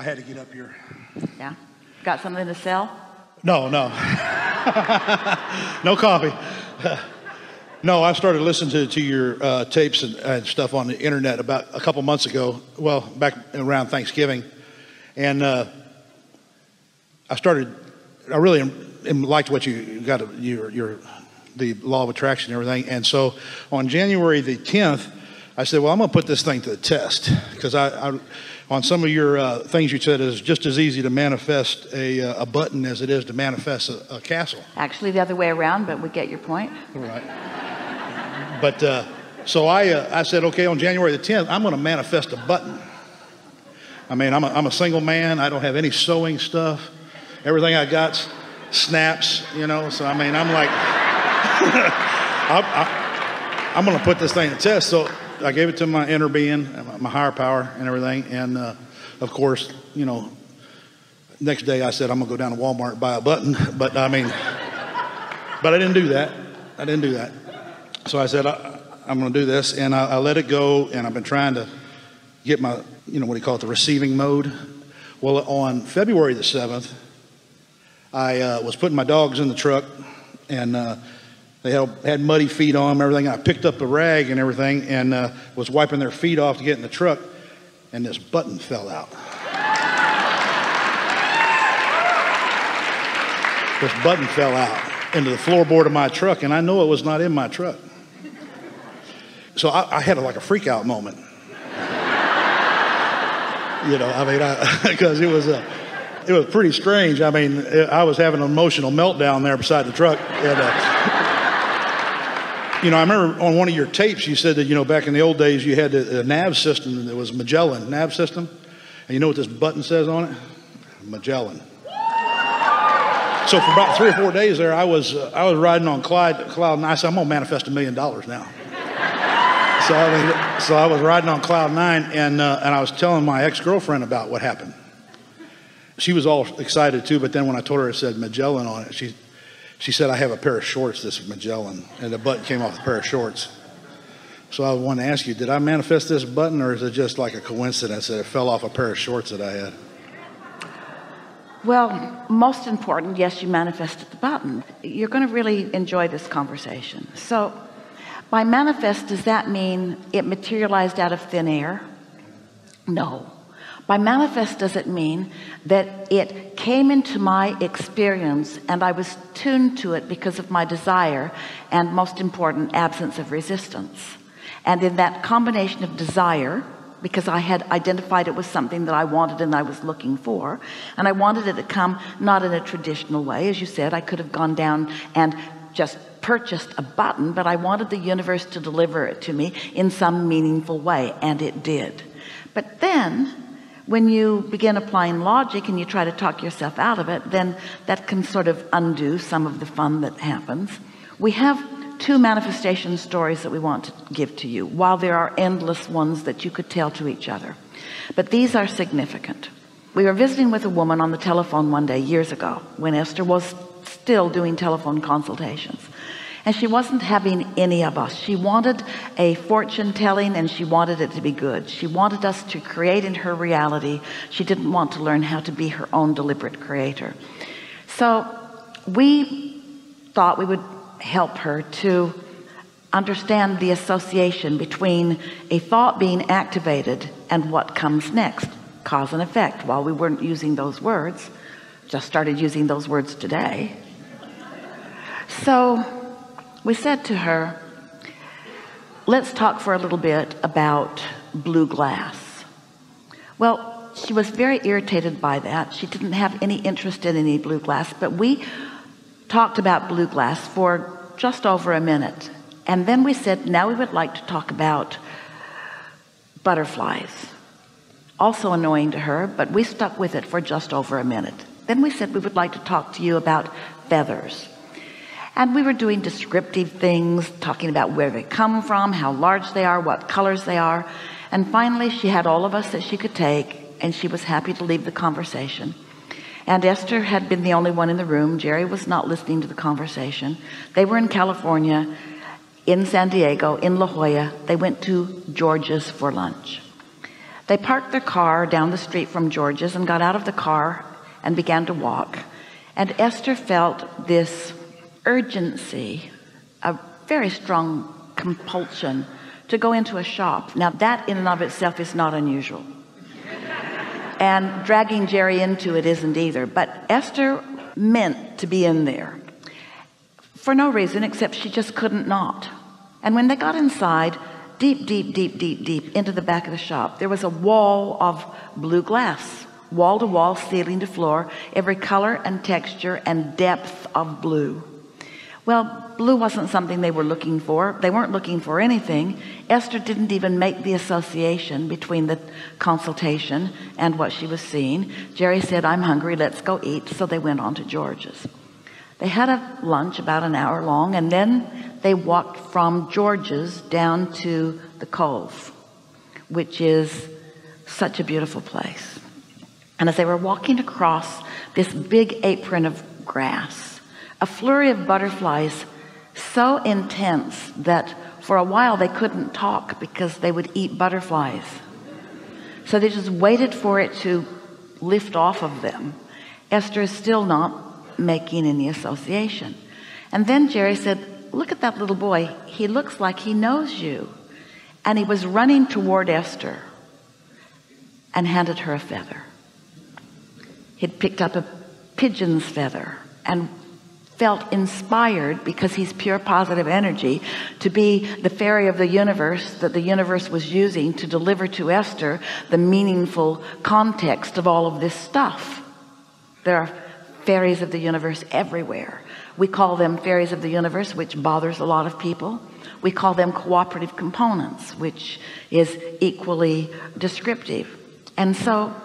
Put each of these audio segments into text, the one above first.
I had to get up here. Yeah. Got something to sell? No. No coffee. No, I started listening to your tapes and stuff on the internet about a couple months ago. Well, back around Thanksgiving. And I really liked what you got, the law of attraction and everything. And so on January the 10th, I said, well, I'm going to put this thing to the test. Because I on some of your things you said, it's just as easy to manifest a button as it is to manifest a castle. Actually, the other way around, but we get your point. Right. But so I said, okay, on January the 10th, I'm going to manifest a button. I mean, I'm a single man. I don't have any sewing stuff. Everything I got's snaps, you know. So, I mean, I'm like, I'm going to put this thing to test. So I gave it to my inner being, my higher power and everything. And, of course, you know, next day I said, I'm going to go down to Walmart and buy a button. But, I mean, but I didn't do that. So I said, I'm going to do this. And I let it go. And I've been trying to get my, you know, what do you call it, the receiving mode. Well, on February the 7th, I was putting my dogs in the truck. And they had muddy feet on them and everything. I picked up the rag and everything and was wiping their feet off to get in the truck. And this button fell out. This button fell out into the floorboard of my truck. And I know it was not in my truck. So I had like a freak out moment. You know, I mean, because it was pretty strange. I mean, I was having an emotional meltdown there beside the truck. And, you know, I remember on one of your tapes, you said that, you know, back in the old days, you had a nav system that was Magellan nav system. And you know what this button says on it? Magellan. So for about 3 or 4 days there, I was riding on cloud nine. I said, I'm going to manifest $1 million now. So I was riding on cloud nine, and I was telling my ex-girlfriend about what happened. She was all excited too, but then when I told her it said Magellan on it, she said, I have a pair of shorts that's Magellan, and the button came off a pair of shorts. So I wanted to ask you, did I manifest this button, or is it just like a coincidence that it fell off a pair of shorts that I had? Well, most important, yes, you manifested the button. You're going to really enjoy this conversation. So by manifest, does that mean it materialized out of thin air? No. By manifest, does it mean that it came into my experience and I was tuned to it because of my desire and, most important, absence of resistance? And in that combination of desire, because I had identified it was something that I wanted and I was looking for, and I wanted it to come not in a traditional way. As you said, I could have gone down and just purchased a button, but I wanted the universe to deliver it to me in some meaningful way, and it did. But then when you begin applying logic and you try to talk yourself out of it, then that can sort of undo some of the fun that happens. We have 2 manifestation stories that we want to give to you, while there are endless ones that you could tell to each other, but these are significant. We were visiting with a woman on the telephone one day years ago when Esther was still doing telephone consultations, and she wasn't having any of us. She wanted a fortune telling, and she wanted it to be good. She wanted us to create in her reality. She didn't want to learn how to be her own deliberate creator. So we thought we would help her to understand the association between a thought being activated and what comes next, cause and effect. While we weren't using those words, just started using those words today. So we said to her, let's talk for a little bit about blue glass. Well, she was very irritated by that. She didn't have any interest in any blue glass, but we talked about blue glass for just over a minute. And then we said, now we would like to talk about butterflies. Also annoying to her, but we stuck with it for just over a minute. Then we said we would like to talk to you about feathers. And we were doing descriptive things, talking about where they come from, how large they are, what colors they are. And finally, she had all of us that she could take, and she was happy to leave the conversation. And Esther had been the only one in the room. Jerry was not listening to the conversation. They were in California, in San Diego, in La Jolla. They went to George's for lunch. They parked their car down the street from George's and got out of the car and began to walk. And Esther felt this urgency, a very strong compulsion to go into a shop. Now that in and of itself is not unusual. And dragging Jerry into it isn't either. But Esther meant to be in there for no reason except she just couldn't not. And when they got inside, deep into the back of the shop, there was a wall of blue glass, wall to wall, ceiling to floor, every color and texture and depth of blue. Well, blue wasn't something they were looking for. They weren't looking for anything. Esther didn't even make the association between the consultation and what she was seeing. Jerry said, I'm hungry, let's go eat. So they went on to George's. They had a lunch about an hour long, and then they walked from George's down to the Cove, which is such a beautiful place. And as they were walking across this big apron of grass, a flurry of butterflies so intense that for a while they couldn't talk because they would eat butterflies. So they just waited for it to lift off of them. Esther is still not making any association. And then Jerry said, look at that little boy. He looks like he knows you. And he was running toward Esther and handed her a feather. He'd picked up a pigeon's feather and felt inspired, because he's pure positive energy, to be the fairy of the universe that the universe was using to deliver to Esther the meaningful context of all of this stuff. There are fairies of the universe everywhere. We call them fairies of the universe, which bothers a lot of people. We call them cooperative components, which is equally descriptive. And so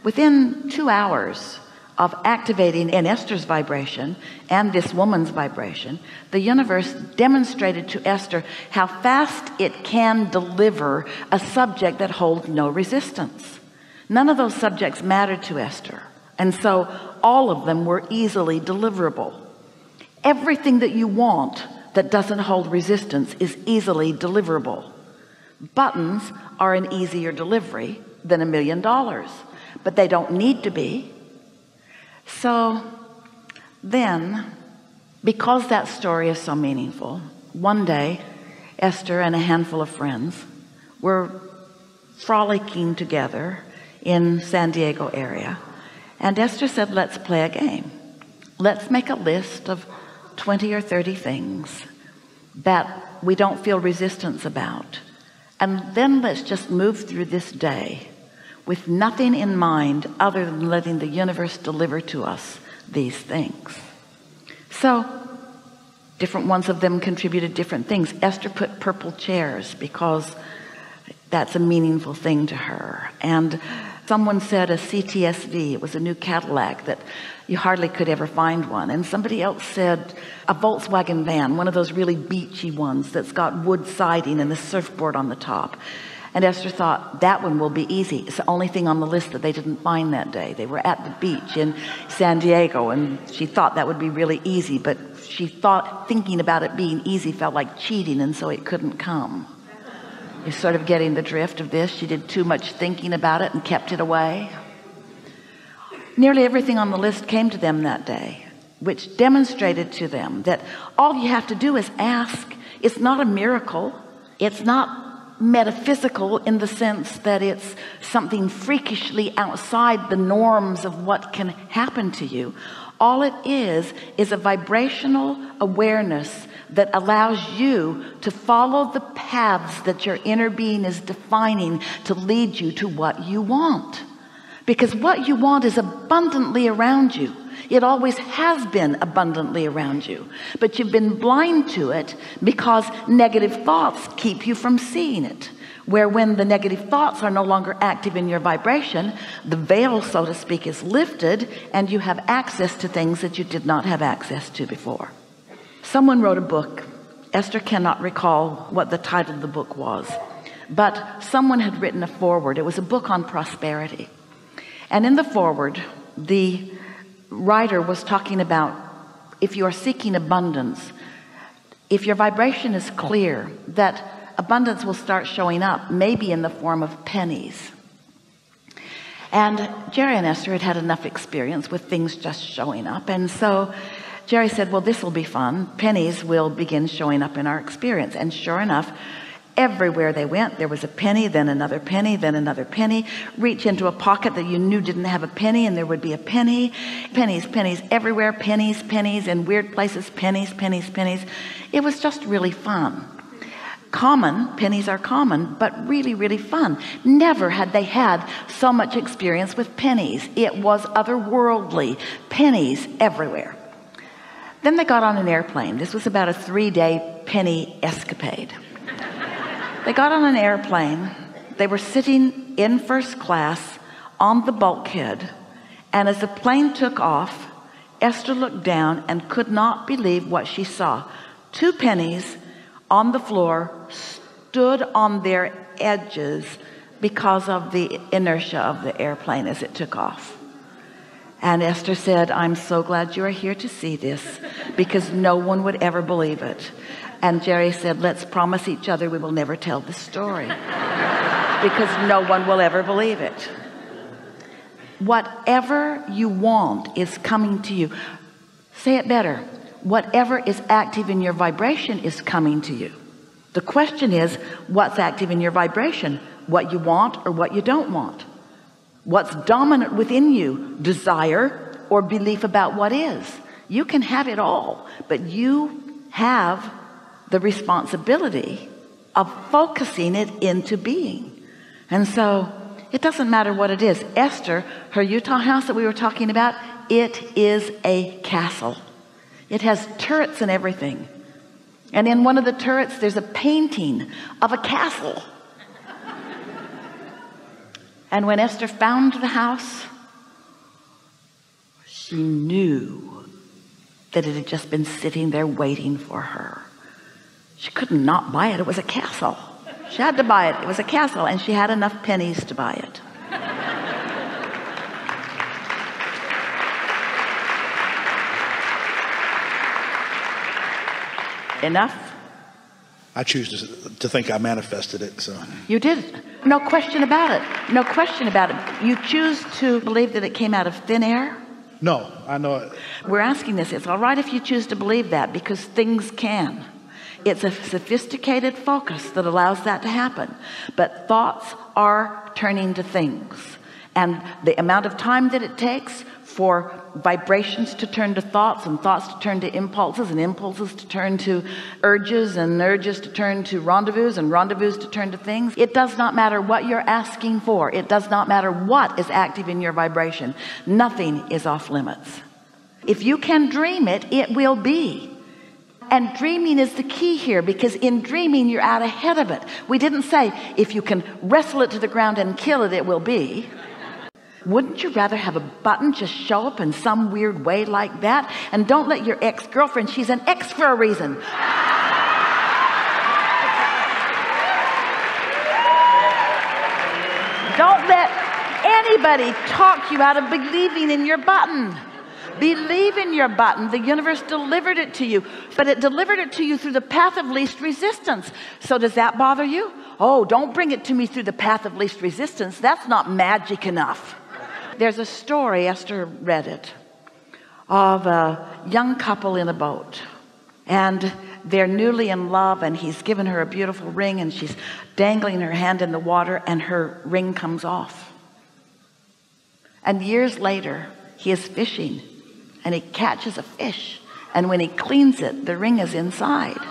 within 2 hours of activating in Esther's vibration and this woman's vibration, the universe demonstrated to Esther how fast it can deliver a subject that holds no resistance. None of those subjects mattered to Esther, and so all of them were easily deliverable. Everything that you want that doesn't hold resistance is easily deliverable. Buttons are an easier delivery than $1 million, but they don't need to be. So then, because that story is so meaningful, one day Esther and a handful of friends were frolicking together in San Diego area, and Esther said, let's play a game. Let's make a list of 20 or 30 things that we don't feel resistance about, and then let's just move through this day with nothing in mind other than letting the universe deliver to us these things. So different ones of them contributed different things. Esther put purple chairs because that's a meaningful thing to her. And someone said a CTSV, it was a new Cadillac that you hardly could ever find one. And somebody else said a Volkswagen van, one of those really beachy ones that's got wood siding and a surfboard on the top. And Esther thought, that one will be easy. It's the only thing on the list that they didn't find that day. They were at the beach in San Diego, and she thought that would be really easy, but she thought thinking about it being easy felt like cheating, and so it couldn't come. You're sort of getting the drift of this. She did too much thinking about it and kept it away. Nearly everything on the list came to them that day, which demonstrated to them that all you have to do is ask. It's not a miracle. It's not metaphysical in the sense that it's something freakishly outside the norms of what can happen to you. All it is a vibrational awareness that allows you to follow the paths that your inner being is defining to lead you to what you want. Because what you want is abundantly around you. It always has been abundantly around you, but you've been blind to it because negative thoughts keep you from seeing it. Where when the negative thoughts are no longer active in your vibration, the veil, so to speak, is lifted, and you have access to things that you did not have access to before. Someone wrote a book. Esther cannot recall what the title of the book was, but someone had written a foreword. It was a book on prosperity. And in the foreword, the writer was talking about, if you are seeking abundance, if your vibration is clear, that abundance will start showing up, maybe in the form of pennies. And Jerry and Esther had had enough experience with things just showing up. And so Jerry said, well, this will be fun. Pennies will begin showing up in our experience. And sure enough, everywhere they went, there was a penny, then another penny, then another penny. Reach into a pocket that you knew didn't have a penny, and there would be a penny. Pennies, pennies everywhere, pennies, pennies in weird places, pennies, pennies, pennies. It was just really fun. Common, pennies are common, but really, really fun. Never had they had so much experience with pennies. It was otherworldly. Pennies everywhere. Then they got on an airplane. This was about a 3-day penny escapade. They got on an airplane. They were sitting in first class on the bulkhead. And as the plane took off, Esther looked down and could not believe what she saw. 2 pennies on the floor stood on their edges because of the inertia of the airplane as it took off. And Esther said, I'm so glad you are here to see this, because no one would ever believe it. And Jerry said, let's promise each other we will never tell the story, because no one will ever believe it. Whatever you want is coming to you. Say it better. Whatever is active in your vibration is coming to you. The question is, what's active in your vibration? What you want or what you don't want? What's dominant within you? Desire or belief about what is? You can have it all, but you have the responsibility of focusing it into being. And so it doesn't matter what it is. Esther, her Utah house that we were talking about, it is a castle. It has turrets and everything. And in one of the turrets, there's a painting of a castle. And when Esther found the house, she knew that it had just been sitting there waiting for her. She could not buy it. It was a castle. She had to buy it. It was a castle, and she had enough pennies to buy it. Enough? I choose to think I manifested it. So you did. No question about it. No question about it. You choose to believe that it came out of thin air? No, I know it. We're asking this. It's all right if you choose to believe that, because things can. It's a sophisticated focus that allows that to happen. But thoughts are turning to things. And the amount of time that it takes for vibrations to turn to thoughts, and thoughts to turn to impulses, and impulses to turn to urges, and urges to turn to rendezvous, and rendezvous to turn to things. It does not matter what you're asking for. It does not matter what is active in your vibration. Nothing is off limits. If you can dream it, it will be. And dreaming is the key here, because in dreaming you're out ahead of it. We didn't say if you can wrestle it to the ground and kill it, it will be. Wouldn't you rather have a button just show up in some weird way like that? And don't let your ex-girlfriend, she's an ex for a reason. Don't let anybody talk you out of believing in your button. Believe in your button. The universe delivered it to you, but it delivered it to you through the path of least resistance. So does that bother you? Oh, don't bring it to me through the path of least resistance. That's not magic enough. There's a story, Esther read it, of a young couple in a boat, and they're newly in love, and he's given her a beautiful ring, and she's dangling her hand in the water, and her ring comes off. And years later, he is fishing, and he catches a fish, and when he cleans it, the ring is inside.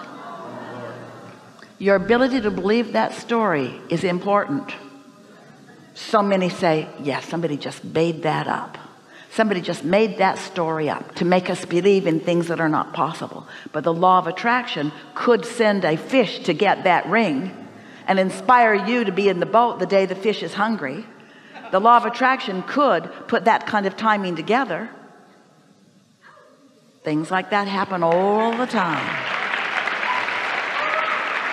Your ability to believe that story is important. So many say, yes, somebody just made that up. Somebody just made that story up to make us believe in things that are not possible. But the law of attraction could send a fish to get that ring and inspire you to be in the boat the day the fish is hungry. The law of attraction could put that kind of timing together. Things like that happen all the time.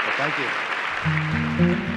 Well, thank you.